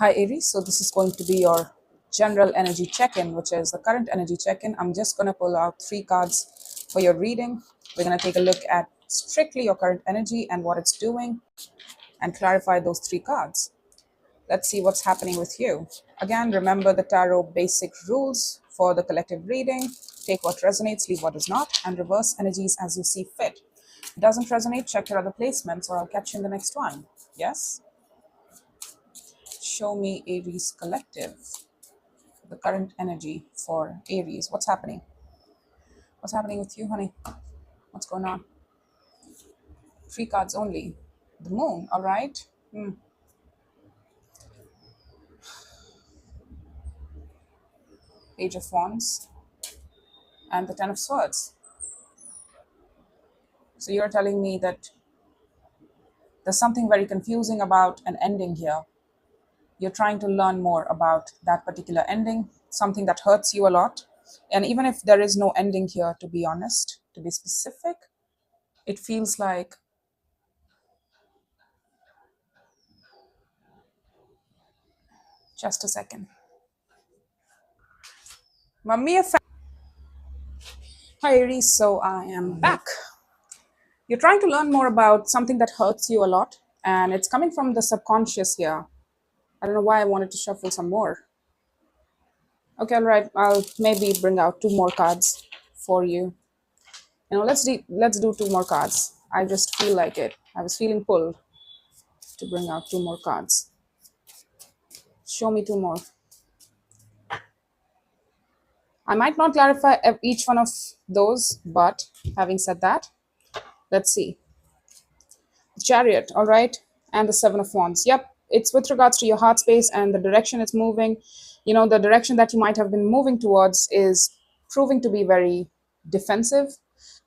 Hi Aries, so this is going to be your general energy check-in, which is the current energy check-in. I'm just going to pull out 3 cards for your reading. We're going to take a look at strictly your current energy and what it's doing and clarify those 3 cards. Let's see what's happening with you. Again, remember the tarot basic rules for the collective reading. Take what resonates, leave what does not, and reverse energies as you see fit. If it doesn't resonate, check your other placements or I'll catch you in the next one. Yes? Show me Aries collective. The current energy for Aries. What's happening? What's happening with you, honey? What's going on? 3 cards only. The moon, all right? Page of Wands and the Ten of Swords. So you're telling me that there's something very confusing about an ending here. You're trying to learn more about that particular ending, something that hurts you a lot. And even if there is no ending here, to be honest, to be specific, it feels like just a second. Mummy, hi Aries, so I am back. You're trying to learn more about something that hurts you a lot, and it's coming from the subconscious here. I don't know why I wanted to shuffle some more. Okay, all right. I'll maybe bring out 2 more cards for you. Let's do 2 more cards. I just feel like it. I was feeling pulled to bring out 2 more cards. Show me 2 more. I might not clarify each one of those, but having said that, let's see. Chariot, all right, and the 7 of Wands. Yep, it's with regards to your heart space and the direction it's moving. You know, the direction that you might have been moving towards is proving to be very defensive,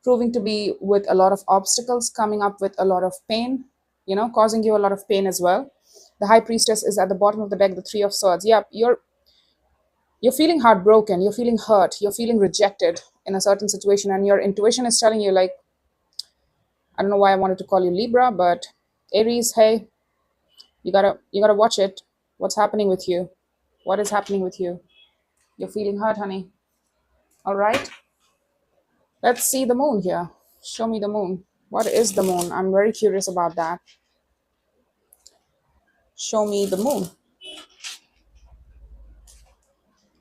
proving to be with a lot of obstacles, coming up with a lot of pain, you know, causing you a lot of pain as well. The High Priestess is at the bottom of the deck, the 3 of Swords. Yep, you're feeling heartbroken, you're feeling hurt, you're feeling rejected in a certain situation, and your intuition is telling you, like, I don't know why I wanted to call you Libra, but Aries, hey, you gotta watch it. What's happening with you? What is happening with you? You're feeling hurt, honey. All right. Let's see the moon here. Show me the moon. What is the moon? I'm very curious about that. Show me the moon.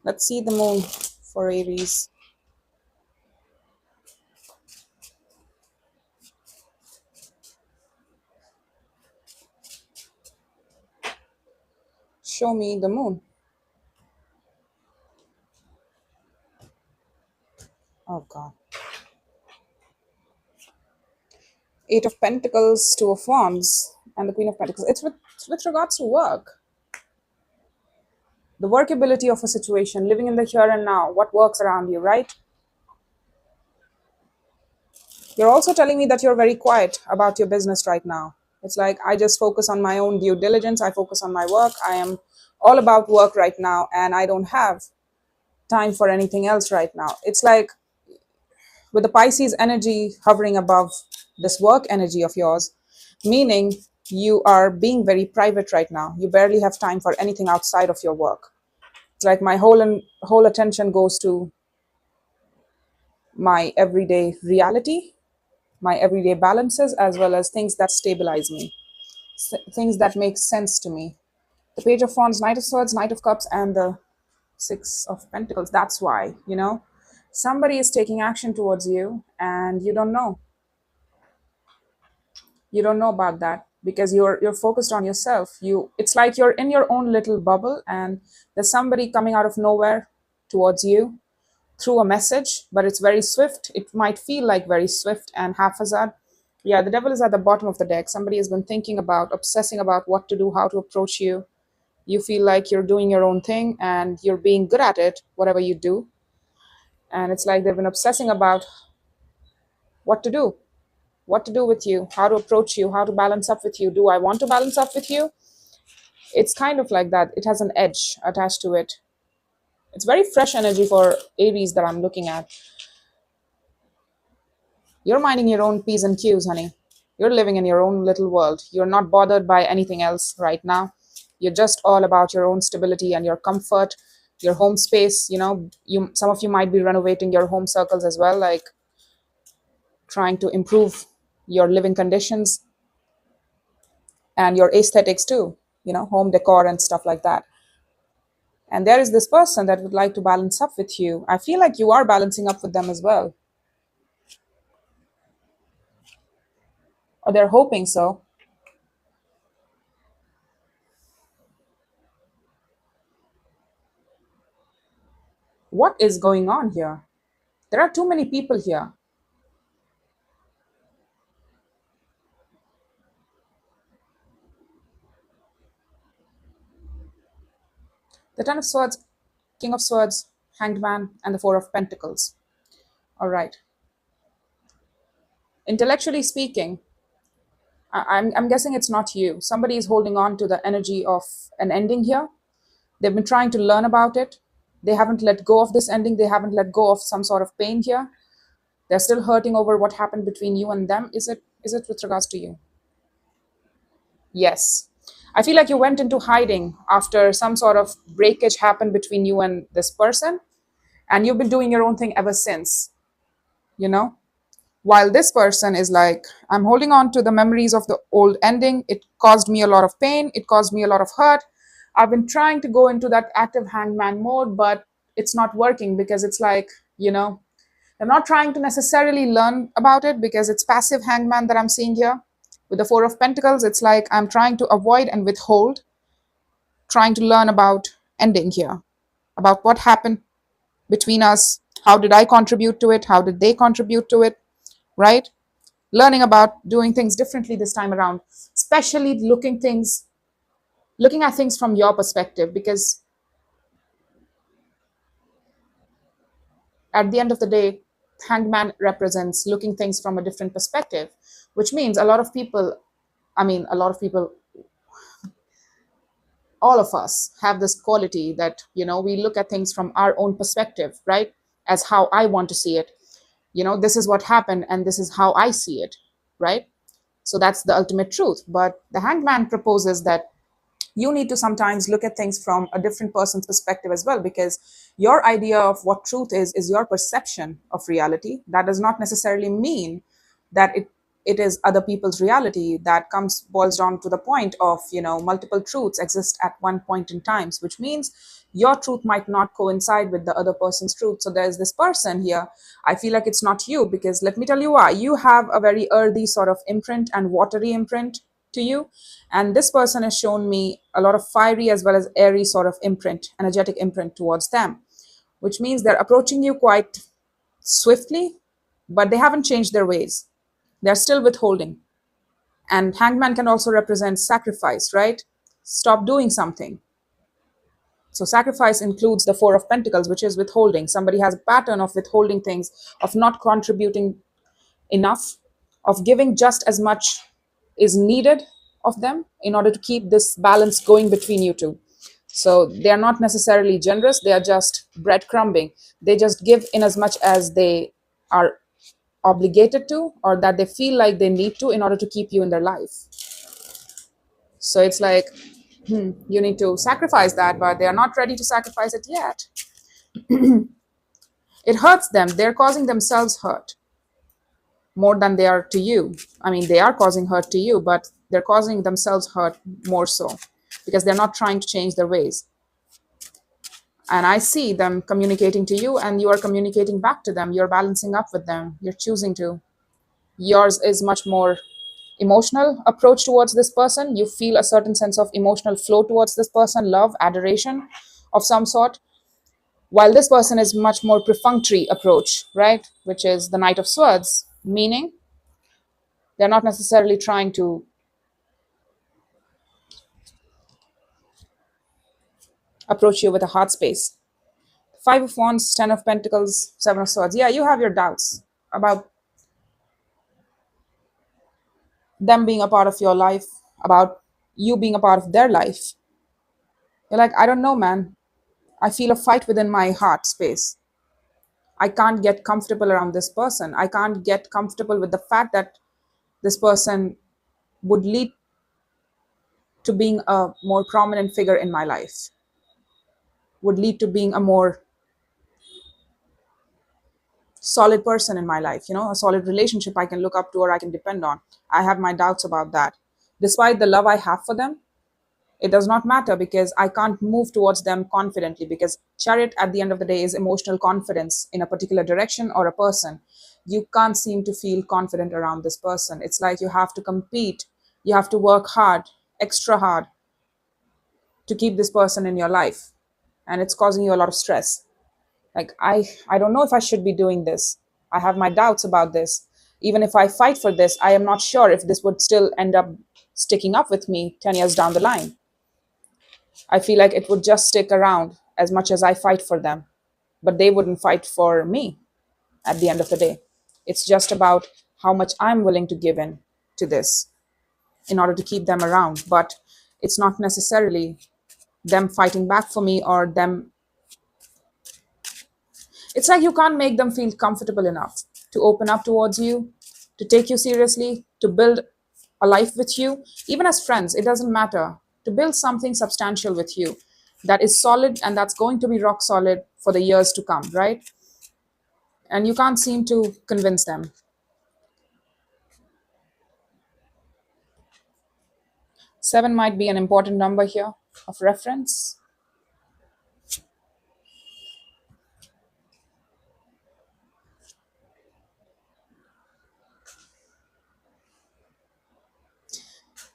Let's see the moon for Aries. Show me the moon. Oh God. 8 of Pentacles, 2 of Wands, and the Queen of Pentacles. It's with regards to work. The workability of a situation, living in the here and now, what works around you, right? You're also telling me that you're very quiet about your business right now. It's like, I just focus on my own due diligence. I focus on my work. I am all about work right now, and I don't have time for anything else right now. It's like with the Pisces energy hovering above this work energy of yours, meaning you are being very private right now. You barely have time for anything outside of your work. It's like my whole attention goes to my everyday reality, my everyday balances, as well as things that stabilize me, things that make sense to me. The Page of Wands, Knight of Swords, Knight of Cups, and the 6 of Pentacles. That's why, you know, somebody is taking action towards you and you don't know. You don't know about that because you're focused on yourself. It's like you're in your own little bubble and there's somebody coming out of nowhere towards you through a message, but it's very swift. It might feel like very swift and haphazard. Yeah, the devil is at the bottom of the deck. Somebody has been thinking about, obsessing about what to do, how to approach you. You feel like you're doing your own thing and you're being good at it, whatever you do. And it's like they've been obsessing about what to do, what to do with you, how to approach you, how to balance up with you. Do I want to balance up with you? It's kind of like that. It has an edge attached to it. It's very fresh energy for Aries that I'm looking at. You're minding your own P's and Q's, honey. You're living in your own little world. You're not bothered by anything else right now. You're just all about your own stability and your comfort, your home space. You some of you might be renovating your home circles as well, like trying to improve your living conditions and your aesthetics too, home decor and stuff like that. And there is this person that would like to balance up with you. I feel like you are balancing up with them as well, or they're hoping so. What is going on here? There are too many people here. The Ten of Swords, King of Swords, Hanged Man, and the Four of Pentacles. All right. Intellectually speaking, I'm guessing it's not you. Somebody is holding on to the energy of an ending here. They've been trying to learn about it. They haven't let go of this ending. They haven't let go of some sort of pain here. They're still hurting over what happened between you and them. Is it with regards to you? Yes. I feel like you went into hiding after some sort of breakage happened between you and this person, and you've been doing your own thing ever since, you know? While this person is like, I'm holding on to the memories of the old ending. It caused me a lot of pain. It caused me a lot of hurt. I've been trying to go into that active hangman mode, but it's not working because it's like, I'm not trying to necessarily learn about it because it's passive hangman that I'm seeing here. With the Four of Pentacles, it's like I'm trying to avoid and withhold, trying to learn about ending here, about what happened between us. How did I contribute to it? How did they contribute to it? Right? Learning about doing things differently this time around, especially looking at things from your perspective, because at the end of the day, hangman represents looking things from a different perspective, which means a lot of people, all of us have this quality that, we look at things from our own perspective, right? As how I want to see it. This is what happened and this is how I see it, right? So that's the ultimate truth. But the hangman proposes that you need to sometimes look at things from a different person's perspective as well, because your idea of what truth is your perception of reality. That does not necessarily mean that it is other people's reality. That comes boils down to the point of, multiple truths exist at one point in times, which means your truth might not coincide with the other person's truth. So there's this person here. I feel like it's not you, because let me tell you why. You have a very earthy sort of imprint and watery imprint to you, and this person has shown me a lot of fiery as well as airy sort of imprint, energetic imprint towards them, which means they're approaching you quite swiftly, but they haven't changed their ways. They're still withholding. And hangman can also represent sacrifice, right? Stop doing something. So sacrifice includes the Four of Pentacles, which is withholding. Somebody has a pattern of withholding things, of not contributing enough, of giving just as much is needed of them in order to keep this balance going between you two. So they are not necessarily generous, they are just breadcrumbing. They just give in as much as they are obligated to, or that they feel like they need to, in order to keep you in their life. So it's like, you need to sacrifice that, but they are not ready to sacrifice it yet. It hurts them. They're causing themselves hurt more than they are to you. I mean, they are causing hurt to you, but they're causing themselves hurt more so, because they're not trying to change their ways. And I see them communicating to you, and you are communicating back to them. You're balancing up with them. You're choosing to. Yours is much more emotional approach towards this person. You feel a certain sense of emotional flow towards this person, love, adoration of some sort, while this person is much more perfunctory approach, right? Which is the Knight of Swords, meaning they're not necessarily trying to approach you with a heart space. Five of Wands, Ten of Pentacles, Seven of Swords. Yeah, you have your doubts about them being a part of your life, about you being a part of their life. You're like, I don't know, man. I feel a fight within my heart space. I can't get comfortable around this person. I can't get comfortable with the fact that this person would lead to being a more prominent figure in my life, would lead to being a more solid person in my life, a solid relationship I can look up to or I can depend on. I have my doubts about that. Despite the love I have for them, it does not matter because I can't move towards them confidently, because chariot at the end of the day is emotional confidence in a particular direction or a person. You can't seem to feel confident around this person. It's like you have to compete, you have to work hard, extra hard, to keep this person in your life, and it's causing you a lot of stress. Like, I don't know if I should be doing this. I have my doubts about this. Even if I fight for this, I am not sure if this would still end up sticking up with me 10 years down the line. I feel like it would just stick around as much as I fight for them, but they wouldn't fight for me at the end of the day. It's just about how much I'm willing to give in to this in order to keep them around. But it's not necessarily them fighting back for me or them. It's like you can't make them feel comfortable enough to open up towards you, to take you seriously, to build a life with you, even as friends. It doesn't matter. To build something substantial with you that is solid and that's going to be rock solid for the years to come, right? And you can't seem to convince them. 7 might be an important number here of reference.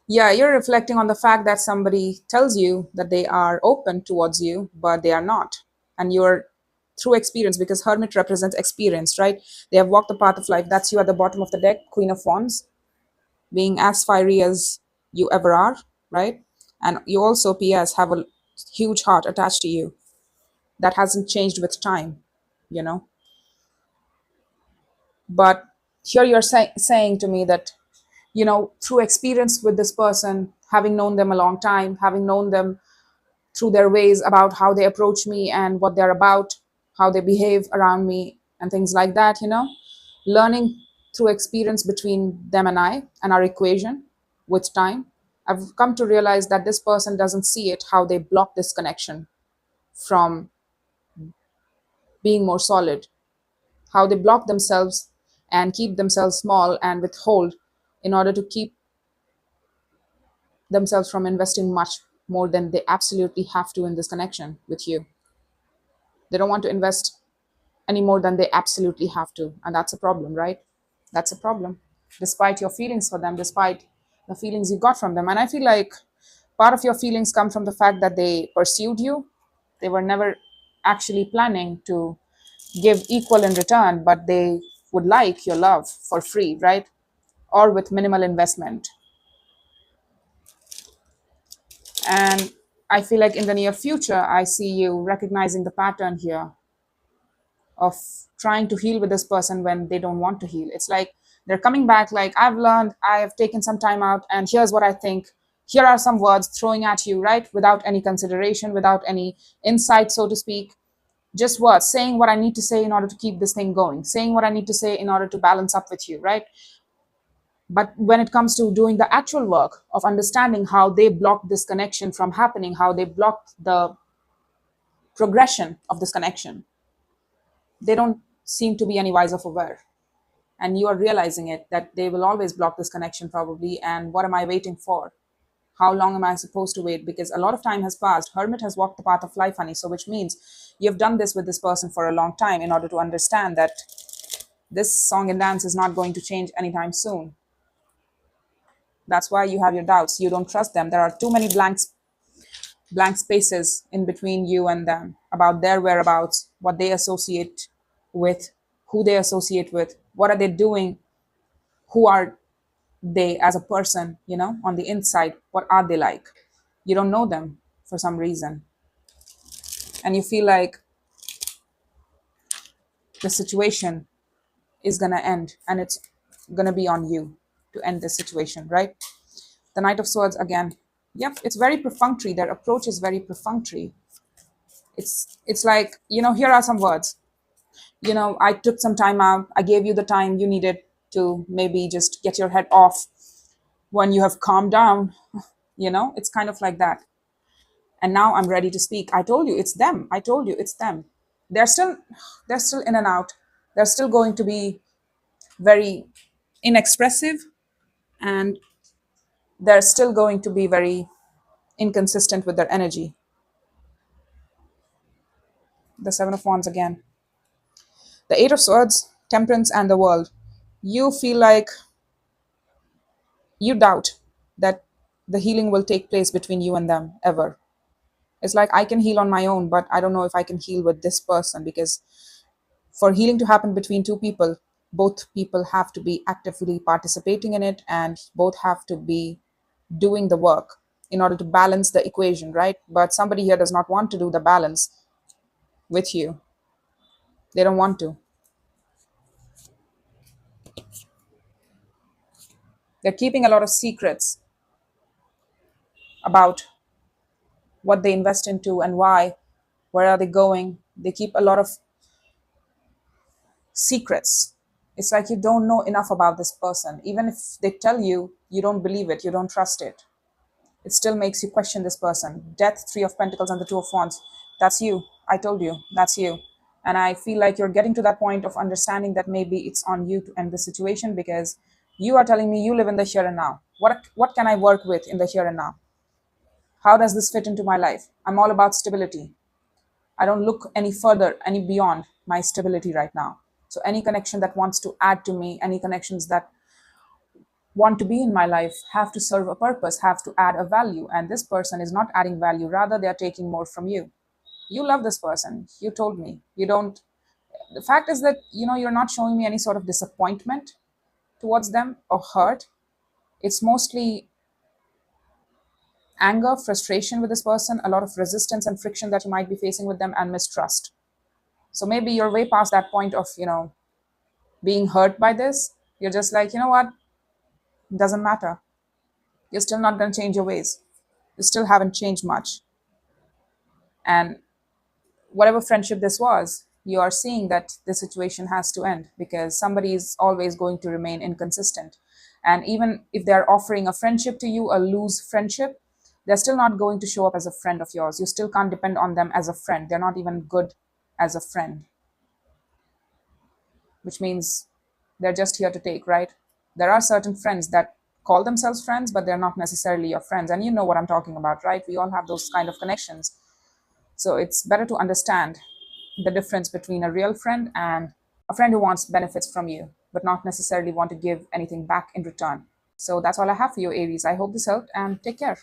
Yeah, you're reflecting on the fact that somebody tells you that they are open towards you, but they are not. And you're through experience, because Hermit represents experience, right? They have walked the path of life. That's you at the bottom of the deck, Queen of Wands, being as fiery as you ever are, right? And you also, PS, have a huge heart attached to you that hasn't changed with time, you know? But here you're saying to me that, through experience with this person, having known them a long time, having known them through their ways about how they approach me and what they're about, how they behave around me, and things like that, learning through experience between them and I and our equation with time, I've come to realize that this person doesn't see it, how they block this connection from being more solid, how they block themselves and keep themselves small and withhold in order to keep themselves from investing much more than they absolutely have to in this connection with you. They don't want to invest any more than they absolutely have to. And that's a problem, right? That's a problem. Despite your feelings for them, despite the feelings you got from them. And I feel like part of your feelings come from the fact that they pursued you. They were never actually planning to give equal in return, but they would like your love for free, right? Or with minimal investment. And I feel like in the near future, I see you recognizing the pattern here of trying to heal with this person when they don't want to heal. It's like they're coming back, like, I've learned, I have taken some time out, and here's what I think. Here are some words throwing at you, right? Without any consideration, without any insight, so to speak. Just words, saying what I need to say in order to keep this thing going, saying what I need to say in order to balance up with you, right? But when it comes to doing the actual work of understanding how they blocked this connection from happening, how they blocked the progression of this connection, they don't seem to be any wiser for wear. And you are realizing it, that they will always block this connection probably. And what am I waiting for? How long am I supposed to wait? Because a lot of time has passed. Hermit has walked the path of life, honey. So which means you've done this with this person for a long time in order to understand that this song and dance is not going to change anytime soon. That's why you have your doubts. You don't trust them. There are too many blank spaces in between you and them about their whereabouts, what they associate with, who they associate with, what are they doing, who are they as a person, on the inside, what are they like? You don't know them for some reason. And you feel like the situation is going to end and it's going to be on you to end the situation, right? The Knight of Swords again. Yep, it's very perfunctory. Their approach is very perfunctory. It's like, here are some words. I took some time out. I gave you the time you needed to maybe just get your head off. When you have calmed down, It's kind of like that. And now I'm ready to speak. I told you it's them. I told you it's them. They're still they're still in and out. They're still going to be very inexpressive, and they're still going to be very inconsistent with their energy. The Seven of Wands again. The Eight of Swords, Temperance, and the World. You feel like you doubt that the healing will take place between you and them ever. It's like I can heal on my own, but I don't know if I can heal with this person, because for healing to happen between two people, both people have to be actively participating in it, and both have to be doing the work in order to balance the equation, right? But somebody here does not want to do the balance with you. They don't want to. They're keeping a lot of secrets about what they invest into and why, where are they going. They keep a lot of secrets. It's like you don't know enough about this person. Even if they tell you, you don't believe it, you don't trust it. It still makes you question this person. Death, Three of Pentacles, and the Two of Wands. That's you. I told you, that's you. And I feel like you're getting to that point of understanding that maybe it's on you to end the situation, because you are telling me you live in the here and now. What can I work with in the here and now? How does this fit into my life? I'm all about stability. I don't look any further, any beyond my stability right now. So any connection that wants to add to me, any connections that want to be in my life have to serve a purpose, have to add a value. And this person is not adding value. Rather, they are taking more from you. You love this person. You told me. You don't. The fact is that, you're not showing me any sort of disappointment towards them or hurt. It's mostly anger, frustration with this person, a lot of resistance and friction that you might be facing with them, and mistrust. So maybe you're way past that point of, being hurt by this. You're just like, you know what? It doesn't matter. You're still not going to change your ways. You still haven't changed much. And whatever friendship this was, you are seeing that the situation has to end, because somebody is always going to remain inconsistent. And even if they're offering a friendship to you, a loose friendship, they're still not going to show up as a friend of yours. You still can't depend on them as a friend. They're not even good as a friend, which means they're just here to take, right? There are certain friends that call themselves friends, but they're not necessarily your friends. And you know what I'm talking about, right? We all have those kind of connections. So it's better to understand the difference between a real friend and a friend who wants benefits from you, but not necessarily want to give anything back in return. So that's all I have for you, Aries. I hope this helped, and take care.